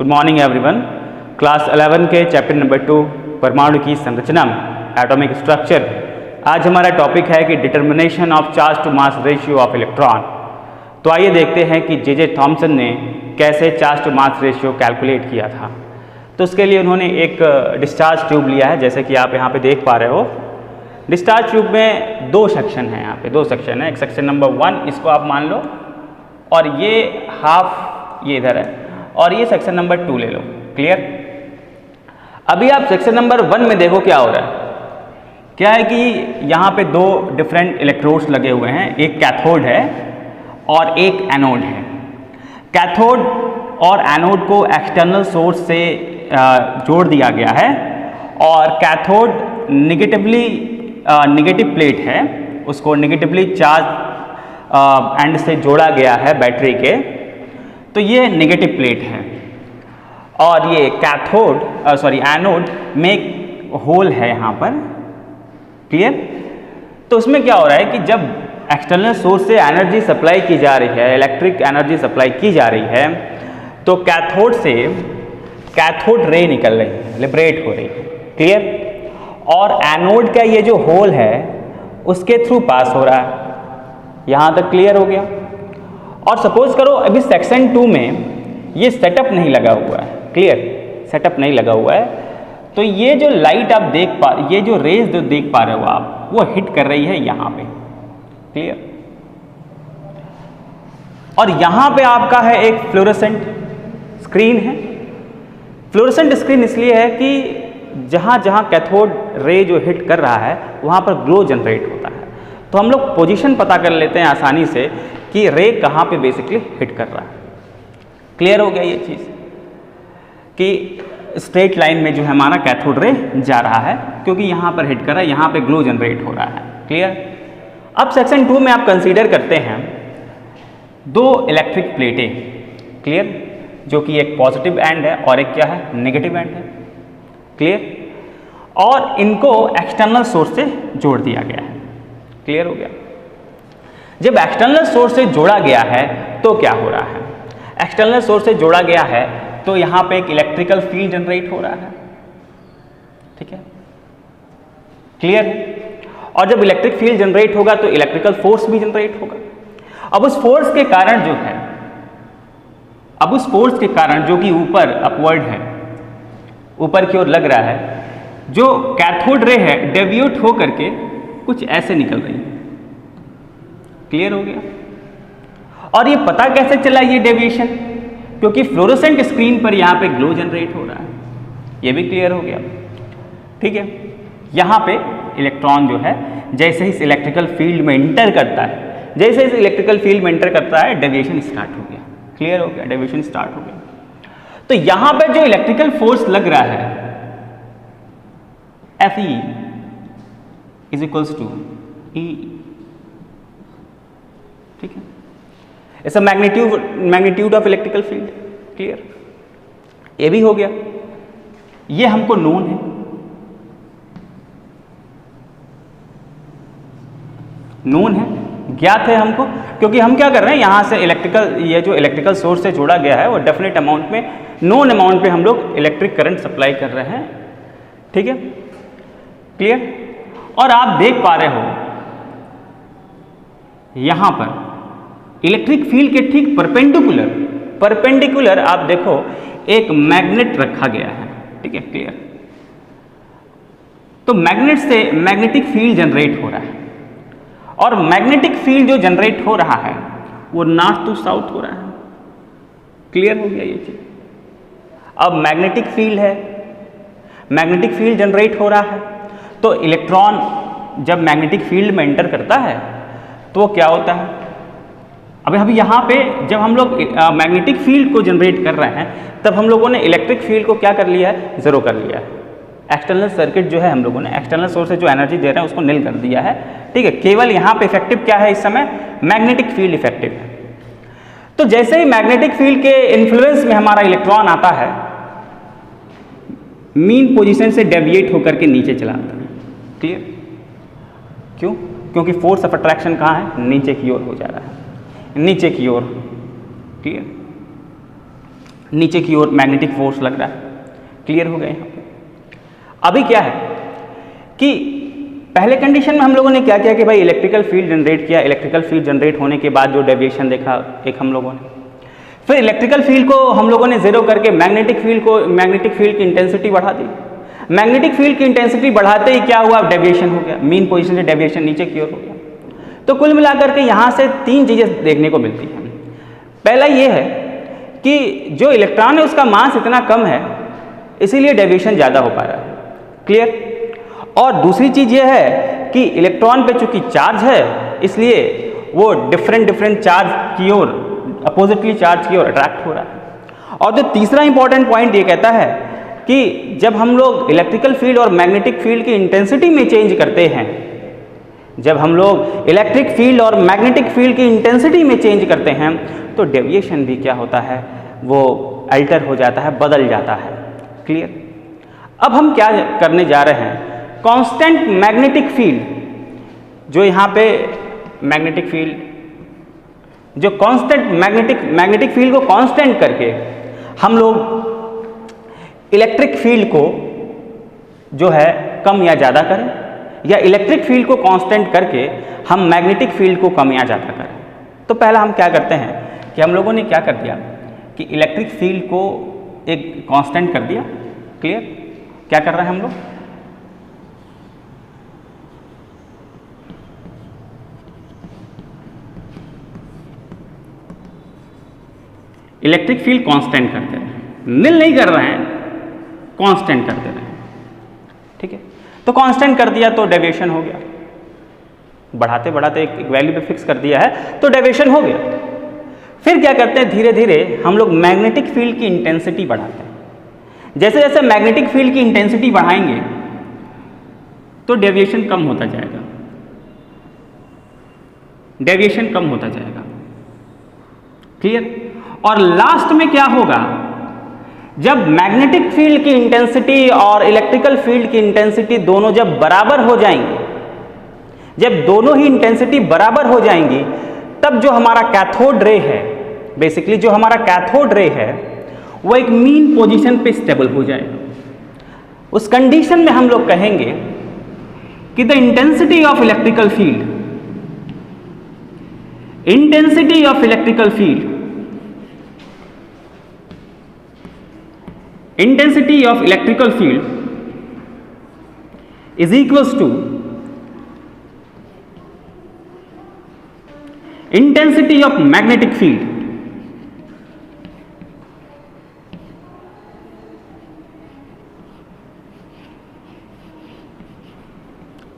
Good morning everyone. Class 11 के chapter number 2 परमाणु की संरचना एटॉमिक स्ट्रक्चर। आज हमारा टॉपिक है कि determination of charge to mass ratio of electron. तो आइए देखते हैं कि जे थॉमसन ने कैसे charge to mass ratio calculate किया था। तो उसके लिए उन्होंने एक डिस्चार्ज ट्यूब लिया है, जैसे कि आप यहाँ पे देख पा रहे हो। डिस्चार्ज ट्यूब में दो सेक्शन हैं, यहाँ पे दो सेक्शन है। एक सेक्शन नंबर 1 इसको आप मान लो, और ये हाफ ये इधर है, और ये सेक्शन नंबर 2 ले लो। क्लियर? अभी आप सेक्शन नंबर 1 में देखो क्या हो रहा है। क्या है कि यहाँ पे दो डिफरेंट इलेक्ट्रोड्स लगे हुए हैं, एक कैथोड है और एक एनोड है। कैथोड और एनोड को एक्सटर्नल सोर्स से जोड़ दिया गया है, और कैथोड निगेटिव प्लेट है, उसको निगेटिवली चार्ज एंड से जोड़ा गया है बैटरी के। तो ये नेगेटिव प्लेट है, और ये कैथोड एनोड में होल है यहाँ पर। क्लियर? तो उसमें क्या हो रहा है कि जब एक्सटर्नल सोर्स से एनर्जी सप्लाई की जा रही है, इलेक्ट्रिक एनर्जी सप्लाई की जा रही है, तो कैथोड से कैथोड रे निकल रही है, लिबरेट हो रही है। क्लियर? और एनोड का ये जो होल है उसके थ्रू पास हो रहा है। यहाँ तक क्लियर हो गया? और सपोज करो अभी सेक्शन 2 में ये सेटअप नहीं लगा हुआ है। क्लियर? सेटअप नहीं लगा हुआ है, तो ये जो लाइट आप ये जो रेज जो देख पा रहे हो आप, वो हिट कर रही है यहाँ पे। क्लियर? और यहाँ पे आपका है एक फ्लोरोसेंट स्क्रीन है। फ्लोरोसेंट स्क्रीन इसलिए है कि जहाँ जहाँ कैथोड रे जो हिट कर रहा है वहाँ पर ग्लो जनरेट होता है। तो हम लोग पोजीशन पता कर लेते हैं आसानी से कि रे कहाँ पे बेसिकली हिट कर रहा है। क्लियर हो गया ये चीज़ कि स्ट्रेट लाइन में जो है हमारा कैथोड रे जा रहा है, क्योंकि यहाँ पर हिट कर रहा है, यहाँ पे ग्लो जनरेट हो रहा है। क्लियर? अब सेक्शन 2 में आप कंसीडर करते हैं दो इलेक्ट्रिक प्लेटें। क्लियर? जो कि एक पॉजिटिव एंड है और एक क्या है, नेगेटिव एंड है। क्लियर? और इनको एक्सटर्नल सोर्स से जोड़ दिया गया है। क्लियर हो गया? जब एक्सटर्नल सोर्स से जोड़ा गया है तो क्या हो रहा है? एक्सटर्नल सोर्स से जोड़ा गया है तो यहाँ पे एक इलेक्ट्रिकल फील्ड जनरेट हो रहा है। ठीक है? क्लियर है? और जब इलेक्ट्रिक फील्ड जनरेट होगा तो इलेक्ट्रिकल फोर्स भी जनरेट होगा। अब उस फोर्स के कारण जो कि ऊपर अपवर्ड है, ऊपर की ओर लग रहा है, जो कैथोड रे है डेविएट हो करके कुछ ऐसे निकल रही है। क्लियर हो गया? और ये पता कैसे चला ये डेविएशन? क्योंकि फ्लोरोसेंट स्क्रीन पर यहाँ पे ग्लो जनरेट हो रहा है। ये भी क्लियर हो गया? ठीक है? यहाँ पे इलेक्ट्रॉन जो है जैसे ही इस इलेक्ट्रिकल फील्ड में इंटर करता है, डेविएशन स्टार्ट हो गया। क्लियर हो गया? डेविएशन स्टार्ट हो गया। तो यहाँ पे जो इलेक्ट्रिकल फोर्स लग रहा है Fe is equals to E। ठीक है? It's a magnitude of electrical field. Clear? ये भी हो गया। ये हमको नोन है। ज्ञात है हमको, क्योंकि हम क्या कर रहे हैं, यहाँ से ये जो इलेक्ट्रिकल सोर्स से जोड़ा गया है वो डेफिनेट अमाउंट में, नोन अमाउंट पे हम लोग इलेक्ट्रिक करंट सप्लाई कर रहे हैं। ठीक है? क्लियर? और आप देख पा रहे हो यहाँ पर इलेक्ट्रिक फील्ड के ठीक परपेंडिकुलर आप देखो एक मैग्नेट रखा गया है। ठीक है? क्लियर? तो मैग्नेट से मैग्नेटिक फील्ड जनरेट हो रहा है, और मैग्नेटिक फील्ड जो जनरेट हो रहा है वो नॉर्थ टू साउथ हो रहा है। क्लियर हो गया ये चीज? अब मैग्नेटिक फील्ड जनरेट हो रहा है, तो इलेक्ट्रॉन जब मैग्नेटिक फील्ड में एंटर करता है तो क्या होता है? अभी यहाँ पे जब हम लोग मैग्नेटिक फील्ड को जनरेट कर रहे हैं, तब हम लोगों ने इलेक्ट्रिक फील्ड को क्या कर लिया है, जीरो कर लिया है। एक्सटर्नल सर्किट जो है हम लोगों ने एक्सटर्नल सोर्स से जो एनर्जी दे रहे हैं उसको निल कर दिया है। ठीक है? केवल यहाँ पे इफेक्टिव क्या है इस समय, मैग्नेटिक फील्ड इफेक्टिव है। तो जैसे ही मैग्नेटिक फील्ड के इन्फ्लुएंस में हमारा इलेक्ट्रॉन आता है, मीन पोजीशन से डेविएट होकर के नीचे चला आता है। क्लियर? क्यों? क्योंकि फोर्स ऑफ अट्रैक्शन कहाँ है, नीचे की ओर हो जा रहा है, नीचे की ओर। क्लियर? नीचे की ओर मैग्नेटिक फोर्स लग रहा है। क्लियर हो गए यहाँ पे। अभी क्या है कि पहले कंडीशन में हम लोगों ने क्या किया कि भाई इलेक्ट्रिकल फील्ड जनरेट किया, इलेक्ट्रिकल फील्ड जनरेट होने के बाद जो डेविएशन देखा एक हम लोगों ने, फिर इलेक्ट्रिकल फील्ड को हम लोगों ने जीरो करके मैग्नेटिक फील्ड की इंटेंसिटी बढ़ा दी। मैग्नेटिक फील्ड की इंटेंसिटी बढ़ाते ही क्या हुआ, डेविएशन हो गया, मीन पोजीशन से डेविएशन नीचे की ओर हो गया। तो कुल मिलाकर के यहाँ से तीन चीज़ें देखने को मिलती हैं। पहला ये है कि जो इलेक्ट्रॉन है उसका मास इतना कम है इसीलिए डेविएशन ज़्यादा हो पा रहा है। क्लियर। और दूसरी चीज़ ये है कि इलेक्ट्रॉन पे चूंकि चार्ज है इसलिए वो डिफरेंट चार्ज की ओर, अपोजिटली चार्ज की ओर अट्रैक्ट हो रहा है। और जो तीसरा इंपॉर्टेंट पॉइंट ये कहता है कि जब हम लोग इलेक्ट्रिकल फील्ड और मैग्नेटिक फील्ड की इंटेंसिटी में चेंज करते हैं, जब हम लोग इलेक्ट्रिक फील्ड और मैग्नेटिक फील्ड की इंटेंसिटी में चेंज करते हैं तो डेविएशन भी क्या होता है, वो अल्टर हो जाता है, बदल जाता है। क्लियर। अब हम क्या करने जा रहे हैं, कांस्टेंट मैग्नेटिक फील्ड, जो यहाँ पे मैग्नेटिक फील्ड, जो कांस्टेंट मैग्नेटिक फील्ड को कांस्टेंट करके हम लोग इलेक्ट्रिक फील्ड को जो है कम या ज़्यादा करें, या इलेक्ट्रिक फील्ड को कांस्टेंट करके हम मैग्नेटिक फील्ड को कम या ज़्यादा करें। तो पहला हम क्या करते हैं कि हम लोगों ने क्या कर दिया कि इलेक्ट्रिक फील्ड को एक कांस्टेंट कर दिया। क्लियर। क्या कर रहे हैं हम लोग, इलेक्ट्रिक फील्ड कांस्टेंट करते हैं, निल नहीं कर रहे हैं, कांस्टेंट करते रहे। ठीक है। तो कांस्टेंट कर दिया तो डेविएशन हो गया, बढ़ाते बढ़ाते एक वैल्यू पे फिक्स कर दिया है तो डेविएशन हो गया। फिर क्या करते हैं, धीरे धीरे हम लोग मैग्नेटिक फील्ड की इंटेंसिटी बढ़ाते हैं। जैसे जैसे मैग्नेटिक फील्ड की इंटेंसिटी बढ़ाएंगे तो डेविएशन कम होता जाएगा, डेविएशन कम होता जाएगा। क्लियर। और लास्ट में क्या होगा, जब मैग्नेटिक फील्ड की इंटेंसिटी और इलेक्ट्रिकल फील्ड की इंटेंसिटी दोनों जब बराबर हो जाएंगी, जब दोनों ही इंटेंसिटी बराबर हो जाएंगी, तब जो हमारा कैथोड रे है, बेसिकली जो हमारा कैथोड रे है वो एक मीन पोजीशन पे स्टेबल हो जाएगा। उस कंडीशन में हम लोग कहेंगे कि the intensity of electrical field, intensity of electrical field, intensity of electrical field is equals to intensity of magnetic field।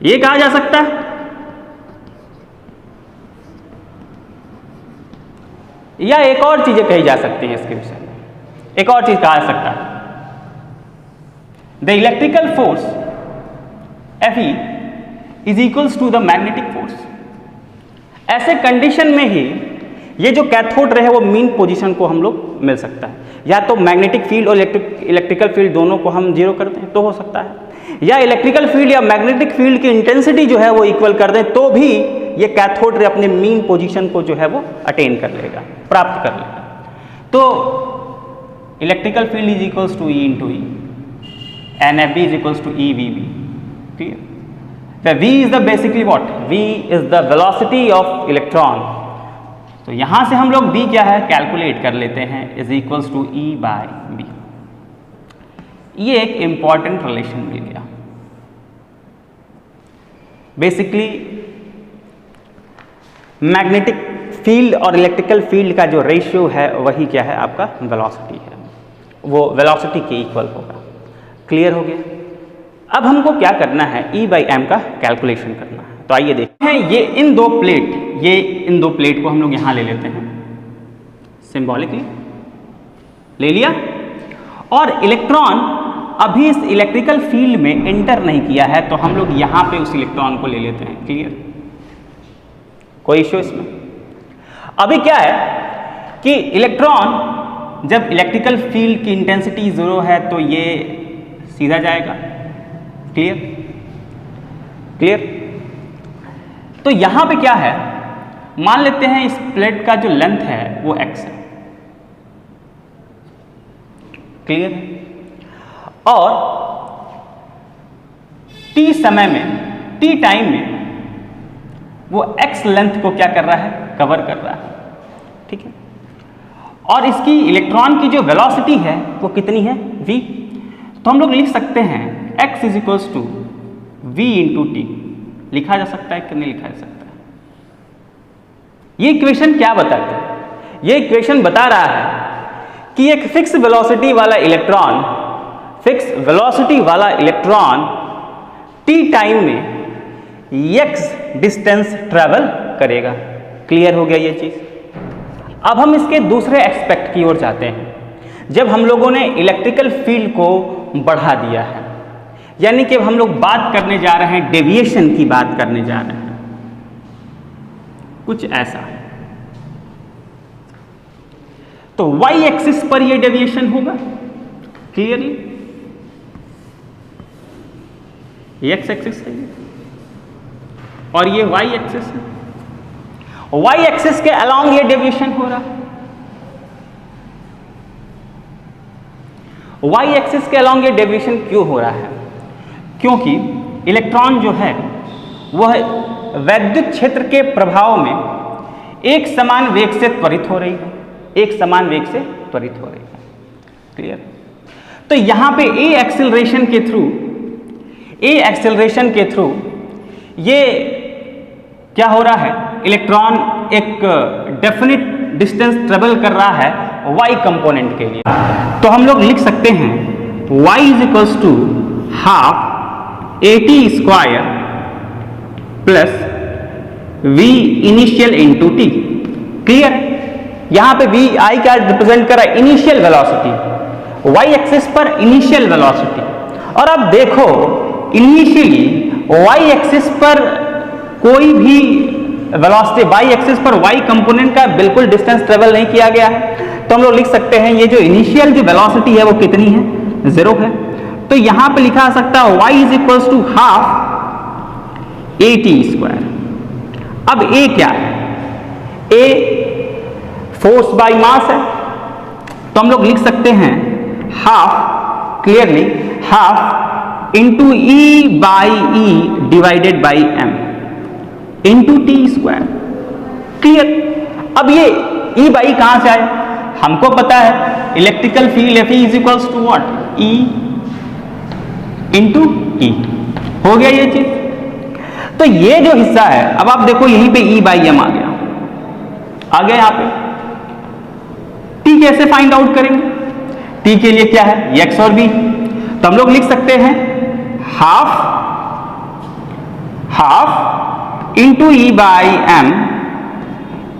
ये कहा जा सकता है, या एक और चीजें कही जा सकती हैं इसके विषय में। एक और चीज कहा जा सकता है, the electrical force Fe is equals to the magnetic force. ऐसे कंडीशन में ही ये जो कैथोड रे है वो मीन पोजीशन को हम लोग मिल सकता है, या तो मैग्नेटिक फील्ड और इलेक्ट्रिकल फील्ड दोनों को हम जीरो कर दें तो हो सकता है, या इलेक्ट्रिकल फील्ड या मैग्नेटिक फील्ड की इंटेंसिटी जो है वो इक्वल कर दें तो भी ये कैथोड रे अपने मीन पोजीशन को जो है वो अटेन कर लेगा, प्राप्त कर लेगा। तो electrical field is equals to E into E and Fb is equals to EVB। Clear? So V is the basically what? V is the velocity of electron। तो यहाँ से हम लोग V क्या है कैलकुलेट कर लेते हैं, is equals to E by B। ये एक इम्पॉर्टेंट रिलेशन मिल गया। बेसिकली मैग्नेटिक फील्ड और इलेक्ट्रिकल फील्ड का जो रेशियो है वही क्या है, आपका वेलोसिटी है, वो वेलोसिटी के इक्वल होगा। क्लियर हो गया। अब हमको क्या करना है, E by M का कैलकुलेशन करना है। तो आइए देखते हैं, ये इन दो प्लेट को हम लोग यहाँ ले लेते हैं, सिंबॉलिकली ले लिया। और इलेक्ट्रॉन अभी इस इलेक्ट्रिकल फील्ड में एंटर नहीं किया है तो हम लोग यहाँ पे उस इलेक्ट्रॉन को ले लेते हैं। क्लियर, कोई इश्यू इसमें? अभी क्या है कि इलेक्ट्रॉन जब इलेक्ट्रिकल फील्ड की इंटेंसिटी 0 है तो ये सीधा जाएगा। Clear, clear. तो यहां पे क्या है, मान लेते हैं इस प्लेट का जो लेंथ है वो x है। क्लियर है? और t समय में, t टाइम में वो x लेंथ को क्या कर रहा है, कवर कर रहा है, ठीक है। और इसकी इलेक्ट्रॉन की जो वेलोसिटी है वो कितनी है, v। तो हम लोग लिख सकते हैं x is equals to v into T. लिखा जा सकता है कि नहीं लिखा जा सकता है? ये इक्वेशन क्या बताता है? ये इक्वेशन बता रहा है कि एक फिक्स वेलोसिटी वाला इलेक्ट्रॉन t टाइम में x डिस्टेंस ट्रेवल करेगा। क्लियर हो गया ये चीज। अब हम इसके दूसरे एस्पेक्ट की ओर जाते हैं। जब हम लोगों ने इलेक्ट्रिकल फील्ड को बढ़ा दिया है, यानी कि हम लोग बात करने जा रहे हैं, डेविएशन की बात करने जा रहे हैं, कुछ ऐसा। तो y एक्सिस पर ये डेविएशन होगा, क्लियरली। x एक्सिस है और ये y एक्सिस है। y एक्सिस के अलोंग ये डेविएशन हो रहा है। y एक्सिस के अलोंग ये डेविएशन क्यों हो रहा है? क्योंकि इलेक्ट्रॉन जो है वह वैद्युत क्षेत्र के प्रभाव में एक समान वेग से त्वरित हो रही है, एक समान वेग से त्वरित हो रही है। क्लियर? तो यहां पे a एक्सेलरेशन के थ्रू ये क्या हो रहा है, इलेक्ट्रॉन एक डेफिनिट डिस्टेंस ट्रेवल कर रहा है y कंपोनेंट के लिए। तो हम लोग लिख सकते हैं y is equals to half at square plus v initial into T. Clear? यहां पे v i क्या रिप्रेजेंट कर रहा है, इनिशियल वेलोसिटी, y एक्सिस पर इनिशियल वेलोसिटी। और अब देखो इनिशियली y एक्सिस पर कोई भी वेलोसिटी, y एक्सिस पर y कंपोनेंट का बिल्कुल डिस्टेंस ट्रेवल नहीं किया गया है। तो हम लोग लिख सकते हैं ये जो इनिशियल जो वेलोसिटी है वो कितनी है, 0 है। तो यहां पे लिखा जा सकता है y is equals to half at square. अब a क्या है, a फोर्स बाय मास है, तो हम लोग लिख सकते हैं half, clearly half into e by E divided by m into T square. Clear? अब ये e बाई कहां से आए, हमको पता है electrical field F is equals to what, E into E. हो गया ये चीज। तो ये जो हिस्सा है, अब आप देखो यहीं पे E बाई एम आ गया यहां पे। T कैसे फाइंड आउट करेंगे? T के लिए क्या है, x और v। तो हम लोग लिख सकते हैं half into E by M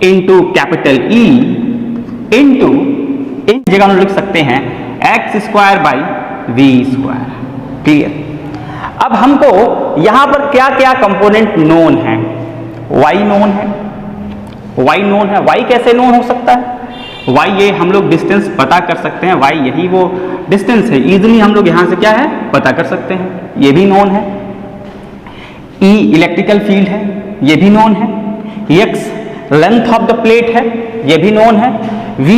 into capital E into, इस जगह हम लिख सकते हैं x square by v square. Clear? अब हमको यहां पर क्या क्या कंपोनेंट नोन है, y नोन है, y कैसे नोन हो सकता है, y ये हम लोग डिस्टेंस पता कर सकते हैं, y यही वो डिस्टेंस है, इजीली हम लोग यहां से क्या है पता कर सकते हैं, ये भी नोन है। E इलेक्ट्रिकल फील्ड है, ये भी नोन है। x length of the plate है, ये भी नोन है। v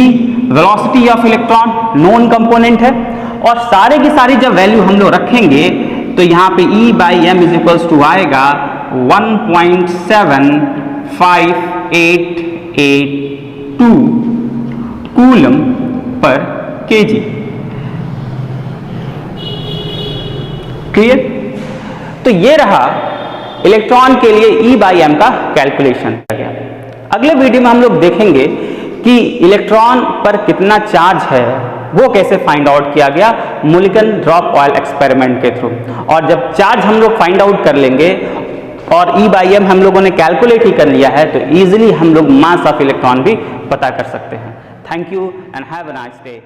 velocity of electron known component है। और सारे की सारी जब वैल्यू हम लोग रखेंगे तो यहाँ पे E by M is equals to आएगा 1.7588 कूलम पर केजी। क्लियर? तो ये रहा इलेक्ट्रॉन के लिए E बाई एम का कैलकुलेशन। अगले वीडियो में हम लोग देखेंगे कि इलेक्ट्रॉन पर कितना चार्ज है वो कैसे फाइंड आउट किया गया मोलिकुलर ड्रॉप ऑयल एक्सपेरिमेंट के थ्रू। और जब चार्ज हम लोग फाइंड आउट कर लेंगे और E बाई एम हम लोगों ने कैलकुलेट ही कर लिया है तो इजीली हम लोग मास ऑफ इलेक्ट्रॉन भी पता कर सकते हैं। Thank you and have a nice day.